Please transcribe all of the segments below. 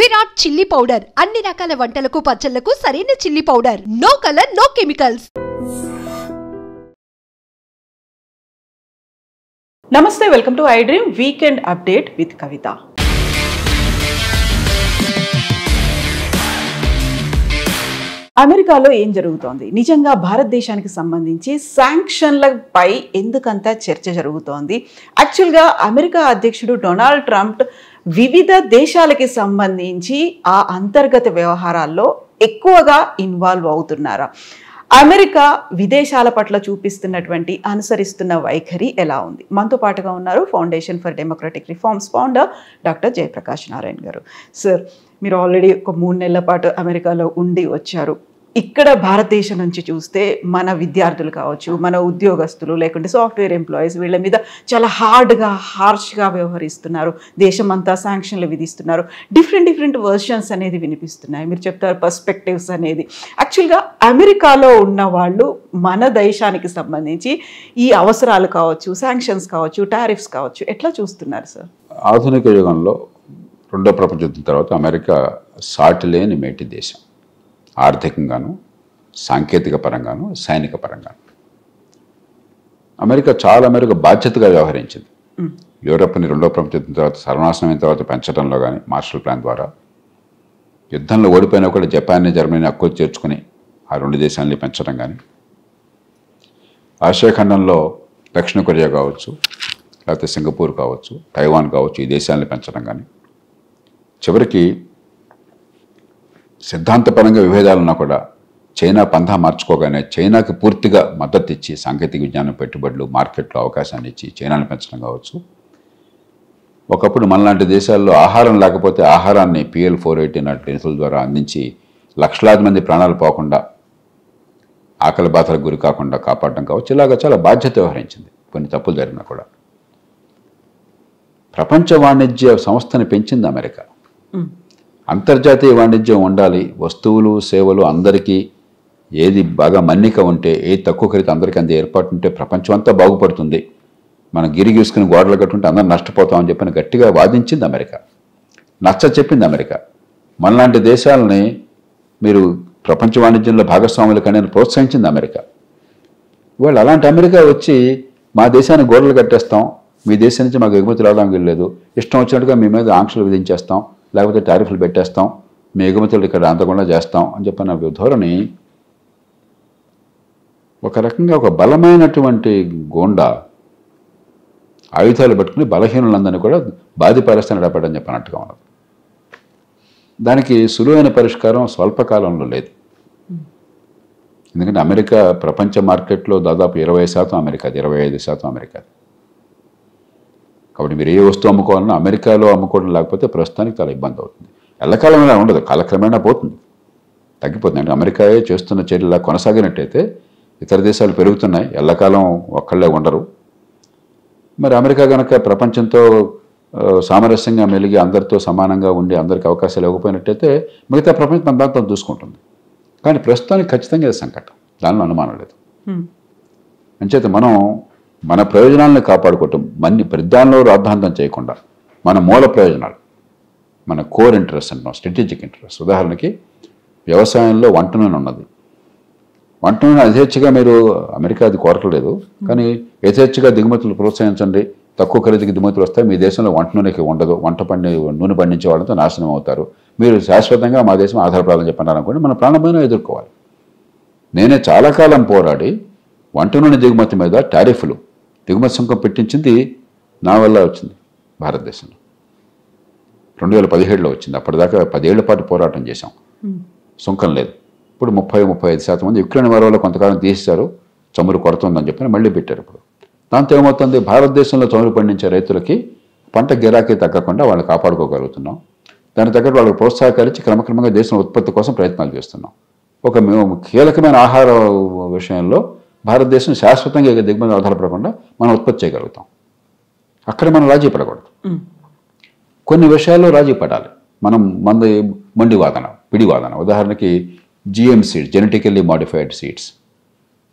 Virat chilli powder అన్ని రకాల వంటలకు పచ్చళ్లకు సరైన chilli powder. No colour, no chemicals. Namaste, welcome to iDream weekend update with Kavitha. అమెరికాలో ఏం జరుగుతోంది? నిజంగా భారతదేశానికి సంబంధించి శాంక్షన్లపై ఎందుకంత చర్చ జరుగుతోంది? యాక్చువల్గా అమెరికా అధ్యక్షుడు డొనాల్డ్ ట్రంప్ వివిధ దేశాలకి సంబంధించి ఆ అంతర్గత వ్యవహారాల్లో ఎక్కువగా ఇన్వాల్వ్ అవుతున్నారా? అమెరికా విదేశాల పట్ల చూపిస్తున్నటువంటి అనుసరిస్తున్న వైఖరి ఎలా ఉంది? మనతో పాటుగా ఉన్నారు foundation for democratic reforms founder doctor Jayaprakash Narayana గారు. సార్, మీరు ఆల్రెడీ ఒక 3 నెలల పాటు అమెరికాలో ఉండి వచ్చారు. ఇక్కడ భారతదేశం నుంచి చూస్తే మన విద్యార్థులు కావచ్చు, మన ఉద్యోగస్తులు, లేకుంటే సాఫ్ట్వేర్ ఎంప్లాయీస్, వీళ్ళ మీద చాలా హార్ష్గా వ్యవహరిస్తున్నారు. దేశమంతా శాంక్షన్లు విధిస్తున్నారు. డిఫరెంట్ వర్షన్స్ అనేది వినిపిస్తున్నాయి. మీరు చెప్తారు పర్స్పెక్టివ్స్ అనేది. యాక్చువల్గా అమెరికాలో ఉన్న వాళ్ళు మన దేశానికి సంబంధించి ఈ అవసరాలు కావచ్చు, శాంక్షన్స్ కావచ్చు, టారిఫ్స్ కావచ్చు, ఎట్లా చూస్తున్నారు సార్? ఆధునిక యుగంలో రెండో ప్రపంచ యుద్ధం తర్వాత అమెరికా సాటి లేని మేటి దేశం. ఆర్థికంగాను, సాంకేతిక పరంగాను, సైనిక పరంగాను అమెరికా చాలా మేరకు బాధ్యతగా వ్యవహరించింది. యూరప్ని రెండో ప్రపంచ యుద్ధం తర్వాత సర్వనాశనమైన తర్వాత పెంచడంలో కానీ, మార్షల్ ప్లాన్ ద్వారా యుద్ధంలో ఓడిపోయినా కూడా జపాన్ని, జర్మనీని హక్కులు చేర్చుకుని ఆ 2 దేశాలని పెంచడం కానీ, ఆసియా ఖండంలో దక్షిణ కొరియా కావచ్చు, లేకపోతే సింగపూర్ కావచ్చు, తైవాన్ కావచ్చు, ఈ దేశాలని పెంచడం కానీ, చివరికి సిద్ధాంతపరంగా విభేదాలున్నా కూడా చైనా పంథా మార్చుకోగానే చైనాకి పూర్తిగా మద్దతు ఇచ్చి సాంకేతిక విజ్ఞానం పెట్టుబడులు, మార్కెట్లో అవకాశాన్ని ఇచ్చి చైనాని పెంచడం కావచ్చు. ఒకప్పుడు మనలాంటి దేశాల్లో ఆహారం లేకపోతే ఆహారాన్ని PL480 లాంటి నిధుల ద్వారా అందించి లక్షలాది మంది ప్రాణాలు పోకుండా, ఆకలి బాధలకు గురి కాకుండా కాపాడడం కావచ్చు. ఇలాగ చాలా బాధ్యత వ్యవహరించింది. కొన్ని తప్పులు జరిగినా కూడా ప్రపంచ వాణిజ్య సంస్థని పెంచింది అమెరికా. అంతర్జాతీయ వాణిజ్యం ఉండాలి, వస్తువులు, సేవలు అందరికీ ఏది బాగా మన్నిక ఉంటే, ఏది తక్కువ ఖరీదు అందరికీ అందే ఏర్పాటు ఉంటే ప్రపంచం అంతా బాగుపడుతుంది. మనం గిరి గీసుకుని గోడలు కట్టుంటే అందరూ నష్టపోతామని చెప్పని గట్టిగా వాదించింది అమెరికా. నచ్చ చెప్పింది అమెరికా. మనలాంటి దేశాలని మీరు ప్రపంచ వాణిజ్యంలో భాగస్వాములు కానీ ప్రోత్సహించింది అమెరికా. ఇవాళ అలాంటి అమెరికా వచ్చి మా దేశాన్ని గోడలు కట్టేస్తాం, మీ దేశం నుంచి మాకు ఎగుమతి రావడానికి వెళ్ళలేదు, ఇష్టం వచ్చినట్టుగా మీ మీద ఆంక్షలు విధించేస్తాం, లేకపోతే టారిఫ్లు పెట్టేస్తాం, మీ ఎగుమతులు ఇక్కడ అందకుండా చేస్తాం అని చెప్పిన ధోరణి ఒక రకంగా ఒక బలమైనటువంటి గోండా ఆయుధాలు పట్టుకుని బలహీనులందరినీ కూడా బాధిపరుస్తాను ఎడపడని చెప్పినట్టుగా ఉన్నది. దానికి సులువైన పరిష్కారం స్వల్పకాలంలో లేదు. ఎందుకంటే అమెరికా ప్రపంచ మార్కెట్లో దాదాపు 20% అమెరికాది, 25% అమెరికాది. కాబట్టి మీరు ఏ వస్తువు అమ్ముకోవాలన్నా అమెరికాలో అమ్ముకోవడం లేకపోతే ప్రస్తుతానికి చాలా ఇబ్బంది అవుతుంది. ఎల్లకాలం ఇలా ఉండదు, కాలక్రమేణా పోతుంది, తగ్గిపోతుంది. అంటే అమెరికాయే చేస్తున్న చర్యలా కొనసాగినట్టయితే ఇతర దేశాలు పెరుగుతున్నాయి, ఎల్లకాలం ఒక్కళ్ళే ఉండరు. మరి అమెరికా కనుక ప్రపంచంతో సామరస్యంగా మెలిగి అందరితో సమానంగా ఉండి అందరికీ అవకాశాలు ఇవ్వకపోయినట్టయితే మిగతా ప్రపంచం తన దాంతో చూసుకుంటుంది. కానీ ప్రస్తుతానికి ఖచ్చితంగా ఇది సంకటం, దానిలో అనుమానం లేదు. అంచేత మనం మన ప్రయోజనాలను కాపాడుకోవటం, ప్రతిదానిలో రాద్ధాంతం చేయకుండా మన మూల ప్రయోజనాలు, మన కోర్ ఇంట్రెస్ట్ అంటాం, స్ట్రాటజిక్ ఇంట్రెస్ట్. ఉదాహరణకి వ్యవసాయంలో వంట నూనె ఉన్నది. వంట నూనె యథేచ్ఛగా మీరు అమెరికాది కోరకలేదు, కానీ యథేచ్ఛగా దిగుమతులు ప్రోత్సహించండి, తక్కువ ఖరీదుకి దిగుమతులు వస్తాయి, మీ దేశంలో వంట నూనెకి ఉండదు, నూనె పండించే వాళ్ళతో నాశనం అవుతారు, మీరు శాశ్వతంగా మా దేశం ఆధారపడాలని చెప్పారనుకోండి, మన ప్రాణమైన ఎదుర్కోవాలి. నేనే చాలా కాలం పోరాడి వంట నూనె దిగుమతి మీద టారిఫ్లు, దిగుమతి సుంకం పెట్టించింది నా వల్ల వచ్చింది. భారతదేశంలో 2017లో వచ్చింది. అప్పటిదాకా 10 ఏళ్ల పాటు పోరాటం చేశాం, సుంకం లేదు. ఇప్పుడు 30-35% మంది యుక్రెయిన్ వల్ల కొంతకాలం తీసేశారు, చమురు కొరత ఉందని చెప్పి మళ్ళీ పెట్టారు. ఇప్పుడు దాంతో ఏమవుతుంది, భారతదేశంలో చమురు పండించే రైతులకి పంట గిరాకీ తగ్గకుండా వాళ్ళు కాపాడుకోగలుగుతున్నాం. దానికి తగ్గట్టు వాళ్ళకి ప్రోత్సాహకాలు ఇచ్చి క్రమక్రమంగా దేశం ఉత్పత్తి కోసం ప్రయత్నాలు చేస్తున్నాం. ఒక కీలకమైన ఆహార విషయంలో భారతదేశం శాశ్వతంగా దిగుమతి ఆధారపడకుండా మనం ఉత్పత్తి చేయగలుగుతాం. అక్కడ మనం రాజీ పడకూడదు. కొన్ని విషయాల్లో రాజీ పడాలి. మనం మొండి వాదన, పిడి వాదన. ఉదాహరణకి GM seeds, genetically modified seeds,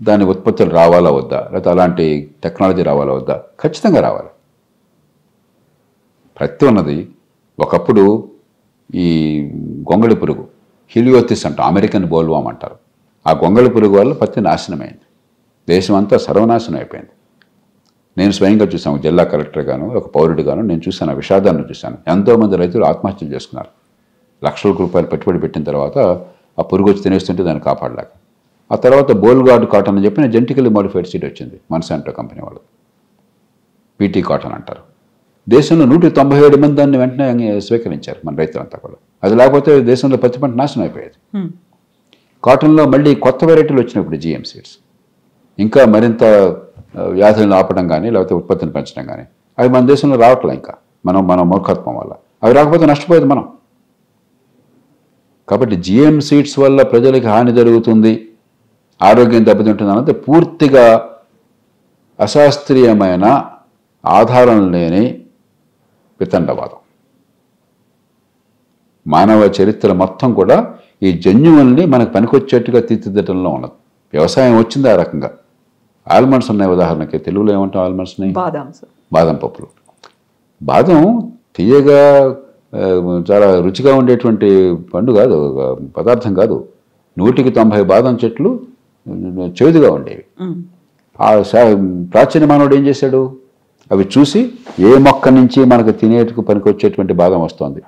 దాని ఉత్పత్తులు రావాలా వద్దా, లేకపోతే అలాంటి టెక్నాలజీ రావాలా వద్దా? ఖచ్చితంగా రావాలి. ప్రతి ఉన్నది ఒకప్పుడు ఈ గొంగళి పురుగు హీలియోతిస్ అంటాం, అమెరికన్ బోల్వామ్ అంటారు. ఆ గొంగళి పురుగు వల్ల పత్తి నాశనమైంది, దేశం అంతా సర్వనాశనం అయిపోయింది. నేను స్వయంగా చూసాను, జిల్లా కలెక్టర్గాను ఒక పౌరుడిగాను నేను చూశాను, ఆ విషాదాన్ని చూశాను. ఎంతోమంది రైతులు ఆత్మహత్యలు చేసుకున్నారు. లక్షల రూపాయలు పెట్టుబడి పెట్టిన తర్వాత ఆ పురుగు వచ్చి తినేస్తుంటే దాన్ని కాపాడలేక. ఆ తర్వాత బోల్గార్డ్ కాటన్ అని చెప్పిన జెనెటికల్లీ మోడిఫైడ్ సీడ్ వచ్చింది మన్సాంటో కంపెనీ వాళ్ళు, పీటీ కాటన్ అంటారు. దేశంలో 197 మంది దాన్ని వెంటనే స్వీకరించారు మన రైతులంతా కూడా. అది లేకపోతే దేశంలో పత్తి పంట నాశనం అయిపోయేది. కాటన్లో మళ్ళీ కొత్త వెరైటీలు వచ్చినప్పుడు జిఎం సీడ్స్ ఇంకా మరింత వ్యాధులను ఆపడం కానీ లేకపోతే ఉత్పత్తిని పెంచడం కానీ అవి మన దేశంలో రావట్లే. ఇంకా మన మూర్ఖత్వం వల్ల అవి రాకపోతే నష్టపోయేది మనం. కాబట్టి జిఎం సీడ్స్ వల్ల ప్రజలకి హాని జరుగుతుంది, ఆరోగ్యం దెబ్బతింటుంది అన్నది పూర్తిగా అశాస్త్రీయమైన ఆధారం లేని వితండవాదం. మానవ చరిత్ర మొత్తం కూడా ఈ జన్యువుల్ని మనకు పనికొచ్చేట్టుగా తీర్చిదిద్దడంలో ఉన్నది. వ్యవసాయం వచ్చింది ఆ రకంగా. ఆల్మండ్స్ ఉన్నాయి ఉదాహరణకి, తెలుగులో ఏమంటాం ఆల్మండ్స్ని? బాదం పప్పులు. బాదం తీయగా చాలా రుచిగా ఉండేటువంటి పండు కాదు, పదార్థం కాదు. 190 బాదం చెట్లు చేదుగా ఉండేవి. ఆ ప్రాచీన మానవుడు ఏం చేశాడు, అవి చూసి ఏ మొక్క నుంచి మనకు తినేందుకు పనికొచ్చేటువంటి బాదం వస్తుంది,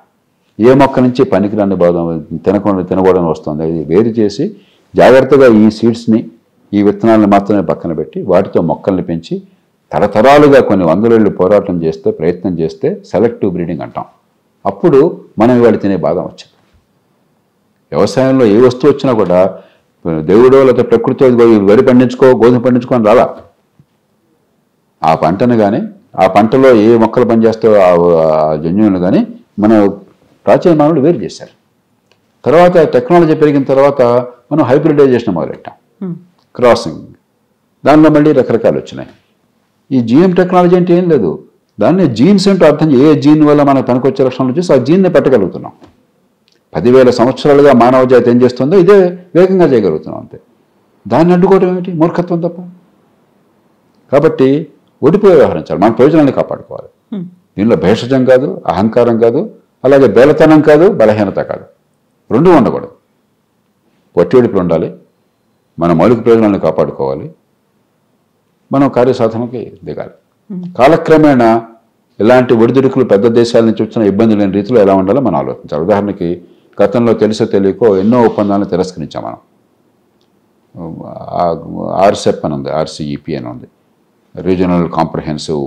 ఏ మొక్క నుంచి పనికిరాని బాదం తినకూడని వస్తుంది, అది వేరు చేసి జాగ్రత్తగా ఈ సీడ్స్ని ఈ విత్తనాలను మాత్రమే పక్కన పెట్టి వాటితో మొక్కల్ని పెంచి తరతరాలుగా కొన్ని వందలేళ్ళు పోరాటం చేస్తే ప్రయత్నం చేస్తే సెలెక్టివ్ బ్రీడింగ్ అంటాం. అప్పుడు మనం ఇవాళ తినే బాదం వచ్చింది. వ్యవసాయంలో ఏ వస్తువు వచ్చినా కూడా దేవుడో లేకపోతే ప్రకృతితో వరి పండించుకో గోధుమ పండించుకో అని రాలా. ఆ పంటను కానీ ఆ పంటలో ఏ మొక్కలు పనిచేస్తాయో ఆ జన్యువులు కానీ మన ప్రాచీన మానవులు వేరు చేశారు. తర్వాత టెక్నాలజీ పెరిగిన తర్వాత మనం హైబ్రిడైజేషన్ మొదలెట్టాం, క్రాసింగ్. దానిలో మళ్ళీ రకరకాలు వచ్చినాయి. ఈ జీఎం టెక్నాలజీ అంటే ఏం లేదు, దాన్ని జీన్స్ ఏంటో అర్థం ఏ జీన్ వల్ల మనకు పనికొచ్చే లక్షణాలు చూసి ఆ జీన్ని పెట్టగలుగుతున్నాం. 10,000 సంవత్సరాలుగా మానవ జాతి ఏం చేస్తుందో ఇదే వేగంగా చేయగలుగుతున్నాం అంతే. దాన్ని అడ్డుకోవడం ఏమిటి? మూర్ఖత్వం తప్ప. కాబట్టి ఓడిపోయి వ్యవహరించాలి, మన ప్రయోజనాన్ని కాపాడుకోవాలి. దీనిలో భేషజం కాదు, అహంకారం కాదు, అలాగే బేలతనం కాదు, బలహీనత కాదు, రెండూ ఉండకూడదు. పొట్టివెడుపులు ఉండాలి, మన మౌలిక ప్రయోజనాలను కాపాడుకోవాలి, మనం కార్యసాధనకి దిగాలి. కాలక్రమేణా ఇలాంటి ఒడిదుడుకులు పెద్ద దేశాల నుంచి వచ్చిన ఇబ్బంది లేని రీతిలో ఎలా ఉండాలో మనం ఆలోచించాలి. ఉదాహరణకి గతంలో తెలుసో తెలియకో ఎన్నో ఒప్పందాలను తిరస్కరించాం మనం. ఆర్సెప్ అని ఉంది, ఆర్సీఈపీ అని ఉంది, రీజనల్ కాంప్రహెన్సివ్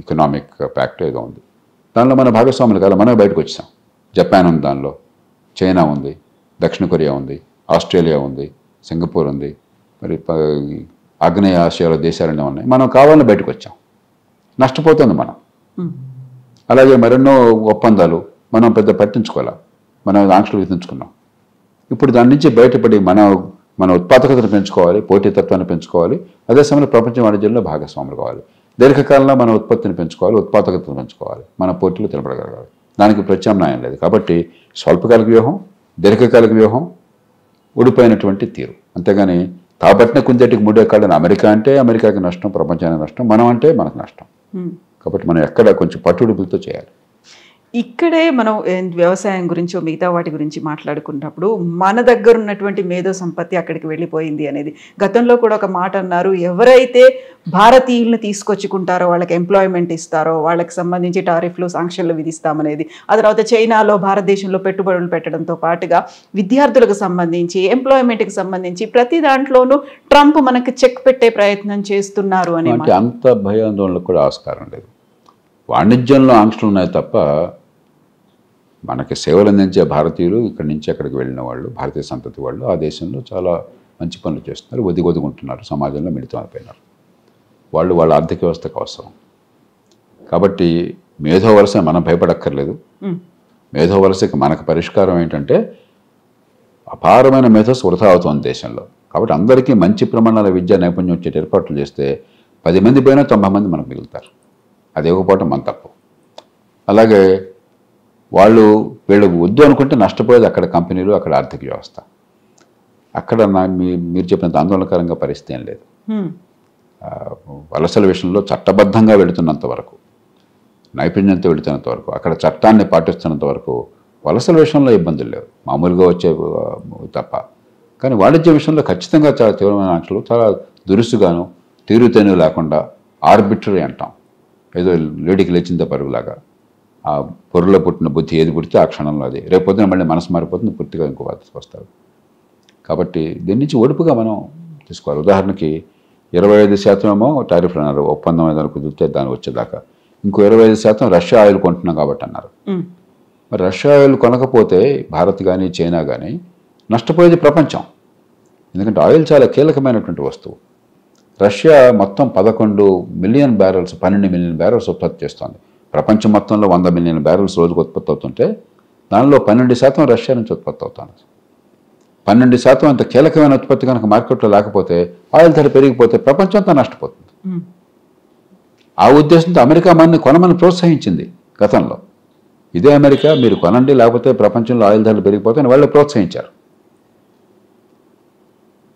ఎకనామిక్ ప్యాక్ట్ ఏదో ఉంది. దానిలో మన భాగస్వాములు కాదు, మనమే బయటకు వచ్చాం. జపాన్ ఉంది దానిలో, చైనా ఉంది, దక్షిణ కొరియా ఉంది, ఆస్ట్రేలియా ఉంది, సింగపూర్ ఉంది, మరి ఆగ్నేయ ఆసియాలో దేశాలనే ఉన్నాయి. మనం కావాలని బయటకు వచ్చాం, నష్టపోతుంది మనం. అలాగే మరెన్నో ఒప్పందాలు మనం పెద్ద పట్టించుకోవాలి, మనం ఆంక్షలు విధించుకున్నాం. ఇప్పుడు దాని నుంచి బయటపడి మన ఉత్పాదకతను పెంచుకోవాలి, పోటీతత్వాన్ని పెంచుకోవాలి, అదే సమయంలో ప్రపంచ వాణిజ్యంలో భాగస్వాములు కావాలి. దీర్ఘకాలంలో మన ఉత్పత్తిని పెంచుకోవాలి, ఉత్పాదకతను పెంచుకోవాలి, మన పోటీలు తినబడగలగాలి. దానికి ప్రత్యామ్నాయం లేదు. కాబట్టి స్వల్పకాలిక వ్యూహం, దీర్ఘకాలిక వ్యూహం, ఊడిపోయినటువంటి తీరు. అంతేగాని తాబట్టిన కుందేటికి మూడే కాళ్ళని అమెరికా అంటే అమెరికాకి నష్టం, ప్రపంచానికి నష్టం, మనం అంటే మనకు నష్టం. కాబట్టి మనం ఎక్కడ కొంచెం పట్టుడుపులతో చేయాలి. ఇక్కడే మనం వ్యవసాయం గురించి మిగతా వాటి గురించి మాట్లాడుకున్నప్పుడు మన దగ్గర ఉన్నటువంటి మేధో సంపత్తి అక్కడికి వెళ్ళిపోయింది అనేది గతంలో కూడా ఒక మాట అన్నారు. ఎవరైతే భారతీయులను తీసుకొచ్చుకుంటారో వాళ్ళకి ఎంప్లాయ్మెంట్ ఇస్తారో వాళ్ళకి సంబంధించి టారిఫ్లు, సాంక్షన్లు విధిస్తామనేది. ఆ తర్వాత చైనాలో భారతదేశంలో పెట్టుబడులు పెట్టడంతో పాటుగా విద్యార్థులకు సంబంధించి, ఎంప్లాయ్మెంట్కి సంబంధించి ప్రతి దాంట్లోనూ ట్రంప్ మనకి చెక్ పెట్టే ప్రయత్నం చేస్తున్నారు అని. అంత భయాందోళనకు కూడా ఆస్కారం లేదు. వాణిజ్యంలో ఆంక్షలు ఉన్నాయి తప్ప మనకి సేవలు అందించే భారతీయులు ఇక్కడి నుంచి అక్కడికి వెళ్ళిన వాళ్ళు, భారతీయ సంతతి వాళ్ళు ఆ దేశంలో చాలా మంచి పనులు చేస్తున్నారు, ఒదిగొదుకుంటున్నారు, సమాజంలో మిళితం అయిపోయినారు. వాళ్ళు వాళ్ళ ఆర్థిక వ్యవస్థకు అవసరం. కాబట్టి మేధో వలస మనం భయపడక్కర్లేదు. మేధో వలసకి మనకు పరిష్కారం ఏంటంటే అపారమైన మేధస్సు వృధా అవుతుంది దేశంలో. కాబట్టి అందరికీ మంచి ప్రమాణాల విద్యా నైపుణ్యం వచ్చే ఏర్పాట్లు చేస్తే 10 మంది పోయినా 90 మంది మనకు మిగులుతారు. అది ఇవ్వకపోవటం మన తప్పు. అలాగే వీళ్ళకు వద్దు అనుకుంటే నష్టపోయేది అక్కడ కంపెనీలు, అక్కడ ఆర్థిక వ్యవస్థ. అక్కడ మీరు చెప్పినంత ఆందోళనకరంగా పరిస్థితి ఏం లేదు. వలసల విషయంలో చట్టబద్ధంగా వెళుతున్నంత వరకు నైపుణ్యంతో వెళుతున్నంత వరకు, అక్కడ చట్టాన్ని పాటిస్తున్నంత వరకు వలసల విషయంలో ఇబ్బందులు లేవు, మామూలుగా వచ్చే తప్ప. కానీ వాణిజ్య విషయంలో ఖచ్చితంగా చాలా తీవ్రమైన ఆంక్షలు, చాలా దురుసుగాను తీరుతేను లేకుండా ఆర్బిటరీ అంటాం, ఏదో లేడికి లేచిందే పరుగులాగా. ఆ పొరులో పుట్టిన బుద్ధి ఏది పుడితే ఆ క్షణంలో అది, రేపు పొద్దున మళ్ళీ మనసు మారిపోతుంది, పూర్తిగా ఇంకో పద్ధతికి వస్తారు. కాబట్టి దీని నుంచి ఒడుపుగా మనం తీసుకోవాలి. ఉదాహరణకి 25% ఏమో టారిఫ్లు అన్నారు, ఒప్పందం ఏదైనా కుదిరితే దాన్ని వచ్చేదాకా. ఇంకో 25% రష్యా ఆయిల్ కొంటున్నాం కాబట్టి అన్నారు. మరి రష్యా ఆయిల్ కొనకపోతే భారత్ కానీ చైనా కానీ నష్టపోయేది ప్రపంచం. ఎందుకంటే ఆయిల్ చాలా కీలకమైనటువంటి వస్తువు. రష్యా మొత్తం 11 మిలియన్ బ్యారెల్స్, 12 మిలియన్ బ్యారెల్స్ ఉత్పత్తి చేస్తుంది. ప్రపంచం మొత్తంలో 100 మిలియన్ బ్యారెల్స్ రోజుకు ఉత్పత్తి అవుతుంటే దానిలో 12% రష్యా నుంచి ఉత్పత్తి అవుతుంది. 12% అంత కీలకమైన ఉత్పత్తి కనుక మార్కెట్లో లేకపోతే ఆయిల్ ధర పెరిగిపోతే ప్రపంచం అంతా నష్టపోతుంది. ఆ ఉద్దేశంతో అమెరికా మనని కొనమని ప్రోత్సహించింది గతంలో. ఇదే అమెరికా మీరు కొనండి లేకపోతే ప్రపంచంలో ఆయిల్ ధరలు పెరిగిపోతాయని వాళ్ళు ప్రోత్సహించారు.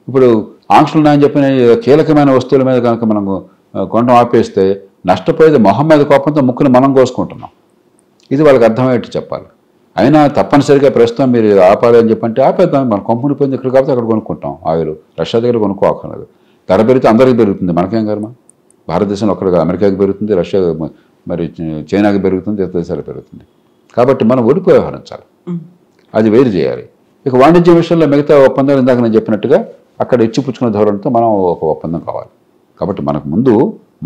ఇప్పుడు ఆంక్షలు ఉన్నాయని చెప్పిన కీలకమైన వస్తువుల మీద కనుక మనం కొనడం ఆపేస్తే నష్టపోయేది మొహం మీద కోపంతో ముక్కును మనం కోసుకుంటున్నాం. ఇది వాళ్ళకి అర్థమయ్యేట్టు చెప్పాలి. అయినా తప్పనిసరిగా ప్రస్తుతం మీరు ఆపాలి అని చెప్పంటే ఆపేద్దాం, మనం కంపెనీ పోయింది ఇక్కడ కాబట్టి అక్కడ కొనుక్కుంటాం. ఆయిల్ రష్యా దగ్గర కొనుక్కోకర్లేదు. ధర పెరిగితే అందరికీ పెరుగుతుంది, మనకేం కర్మ. భారతదేశంలో ఒక్కడిగా అమెరికాకి పెరుగుతుంది, రష్యా మరి చైనాకి పెరుగుతుంది, ఇతర దేశాలకు పెరుగుతుంది. కాబట్టి మనం ఒడిపో వ్యవహరించాలి, అది వేరు చేయాలి. ఇక వాణిజ్య విషయంలో మిగతా ఒప్పందాలు ఇందాక నేను చెప్పినట్టుగా అక్కడ ఇచ్చిపుచ్చుకున్న ధోరణితో మనం ఒక ఒప్పందం కావాలి. కాబట్టి మనకు ముందు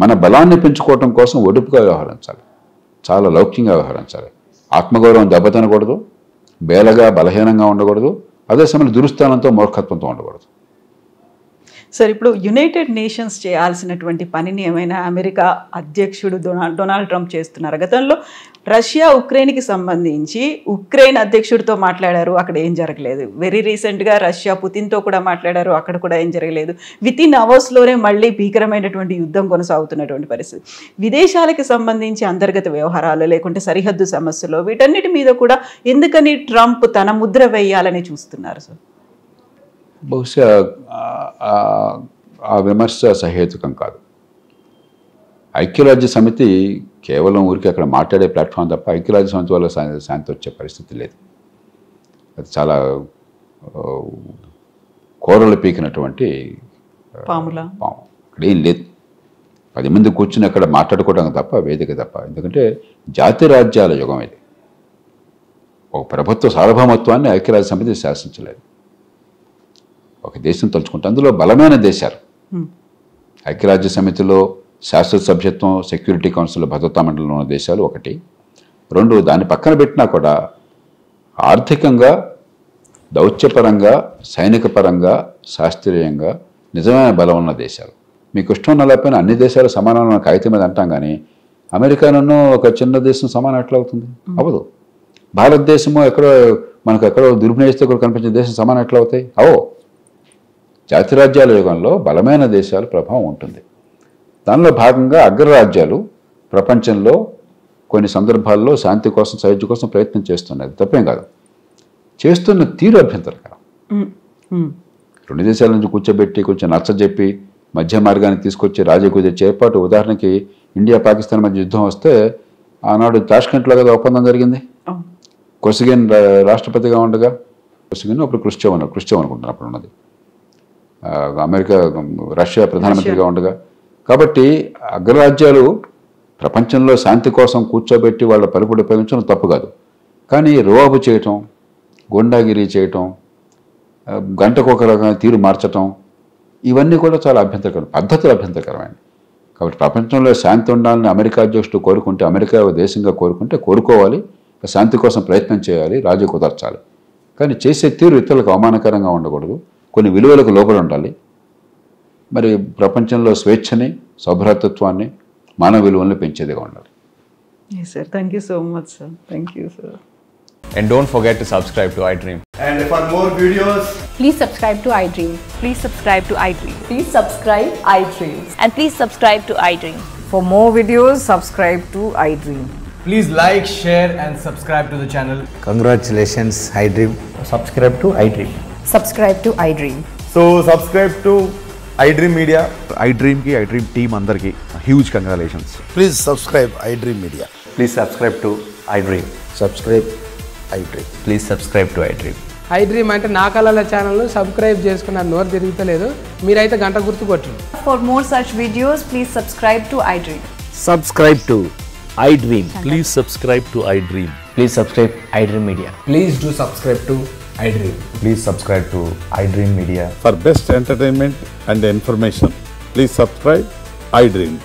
మన బలాన్ని పెంచుకోవటం కోసం ఒడుపుగా వ్యవహరించాలి, చాలా లౌక్యంగా వ్యవహరించాలి. ఆత్మగౌరవం దెబ్బతినకూడదు, బేలగా బలహీనంగా ఉండకూడదు, అదే సమయంలో దురుస్థానంతో మూర్ఖత్వంతో ఉండకూడదు. సార్, ఇప్పుడు యునైటెడ్ నేషన్స్ చేయాల్సినటువంటి పనిని ఏమైనా అమెరికా అధ్యక్షుడు డొనాల్డ్ ట్రంప్ చేస్తున్నారు? గతంలో రష్యా ఉక్రెయిన్కి సంబంధించి ఉక్రెయిన్ అధ్యక్షుడితో మాట్లాడారు, అక్కడ ఏం జరగలేదు. వెరీ రీసెంట్గా రష్యా పుతిన్తో కూడా మాట్లాడారు, అక్కడ కూడా ఏం జరగలేదు. వితిన్ అవర్స్లోనే మళ్ళీ భీకరమైనటువంటి యుద్ధం కొనసాగుతున్నటువంటి పరిస్థితి. విదేశాలకు సంబంధించి అంతర్గత వ్యవహారాలు లేకుంటే సరిహద్దు సమస్యలు వీటన్నిటి మీద కూడా ఎందుకని ట్రంప్ తన ముద్ర వేయాలని చూస్తున్నారు సార్? బహుశా ఆ విమర్శ సహేతుకం కాదు. ఐక్యరాజ్య సమితి కేవలం ఊరికి అక్కడ మాట్లాడే ప్లాట్ఫామ్ తప్ప ఐక్యరాజ్య సమితి వల్ల శాంతి వచ్చే పరిస్థితి లేదు. అది చాలా కూరలు పీకినటువంటి పాము, అక్కడ ఏం లేదు. 10 మంది కూర్చుని అక్కడ మాట్లాడుకోవడం తప్ప, వేదిక తప్ప. ఎందుకంటే జాతి రాజ్యాల యుగం ఇది. ఒక ప్రభుత్వ సార్వభౌమత్వాన్ని ఐక్యరాజ్య సమితి శాసించలేదు. ఒక దేశం తలుచుకుంటే అందులో బలమైన దేశాలు, ఐక్యరాజ్య సమితిలో శాశ్వత సభ్యత్వం, సెక్యూరిటీ కౌన్సిల్, భద్రతా మండలిలో ఉన్న దేశాలు 1. 2, దాన్ని పక్కన పెట్టినా కూడా ఆర్థికంగా, దౌత్యపరంగా, సైనిక పరంగా, శాస్త్రీయంగా నిజమైన బలం ఉన్న దేశాలు. మీకు ఇష్టం ఉన్న లేకపోయినా అన్ని దేశాలు సమానమైన కాగితం మీద అంటాం, కానీ అమెరికాను ఒక చిన్న దేశం సమానం ఎట్లా అవుతుంది? అవ్వదు. భారతదేశము ఎక్కడో దుర్వినియోగిస్తే కూడా కనిపించే దేశం సమానం ఎట్లా అవుతాయి? అవో. జాతిరాజ్యాల యుగంలో బలమైన దేశాల ప్రభావం ఉంటుంది. దానిలో భాగంగా అగ్రరాజ్యాలు ప్రపంచంలో కొన్ని సందర్భాల్లో శాంతి కోసం, సైద్య కోసం ప్రయత్నం చేస్తున్నది, తప్పేం కాదు. చేస్తున్న తీరు అభ్యంతరకరం. 2 దేశాల నుంచి కూర్చోబెట్టి కొంచెం నచ్చజెప్పి మధ్య మార్గాన్ని తీసుకొచ్చి రాజీ కుదిర్చే ఏర్పాటు. ఉదాహరణకి ఇండియా పాకిస్తాన్ మధ్య యుద్ధం వస్తే ఆనాడు తాష్కెంట్లో కదా ఒప్పందం జరిగింది. కొసిగిన్ రాష్ట్రపతిగా ఉండగా, కొసిగిన్ అప్పుడు క్రుష్చెవ్ అనుకుంటున్నాను అప్పుడు ఉన్నది, రష్యా ప్రధానమంత్రిగా ఉండగా. కాబట్టి అగ్రరాజ్యాలు ప్రపంచంలో శాంతి కోసం కూర్చోబెట్టి వాళ్ళ పలుకుడు ఉపయోగించడం తప్పు కాదు. కానీ రోబు చేయటం, గుండాగిరి చేయటం, గంటకొక రకమైన తీరు మార్చటం, ఇవన్నీ కూడా చాలా అభ్యంతరకరం, పద్ధతులు అభ్యంతరకరమైనవి. కాబట్టి ప్రపంచంలో శాంతి ఉండాలని అమెరికా అధ్యక్షుడు కోరుకుంటే, అమెరికా దేశంగా కోరుకుంటే కోరుకోవాలి, శాంతి కోసం ప్రయత్నం చేయాలి, రాజీ కుదర్చాలి. కానీ చేసే తీరు ఇతరులకు అవమానకరంగా ఉండకూడదు, కొన్ని విలువలకు లోపల ఉండాలి. మరి ప్రపంచంలో స్వేచ్ఛని, సౌభ్రాతృత్వాన్ని, మానవ విలువల్ని పెంచేదిగా ఉండాలి. Yes sir, thank you so much sir. Thank you sir. And don't forget to subscribe to iDream. And for more videos, please subscribe to iDream. Please subscribe to iDream. Please subscribe iDream. And please subscribe to iDream. For more videos, subscribe to iDream. please like, share and subscribe to the channel. Congratulations, iDream. Subscribe to iDream. Subscribe to iDream. So subscribe to iDream Media. iDream team andarki huge congratulations. Please subscribe iDream Media. Please subscribe to iDream. Subscribe iDream. Please subscribe to iDream. iDream అంటే నా కళల ఛానల్ను subscribe చేసుకున్న నోరు తిరుగుతలేదు మీరైతే గంట గుర్తు కొట్టండి. For more such videos, please subscribe to iDream. Subscribe to iDream. Please subscribe to iDream. Please subscribe iDream Media. Please do subscribe to iDream. Please subscribe to iDream Media. For best entertainment and information, please subscribe iDream.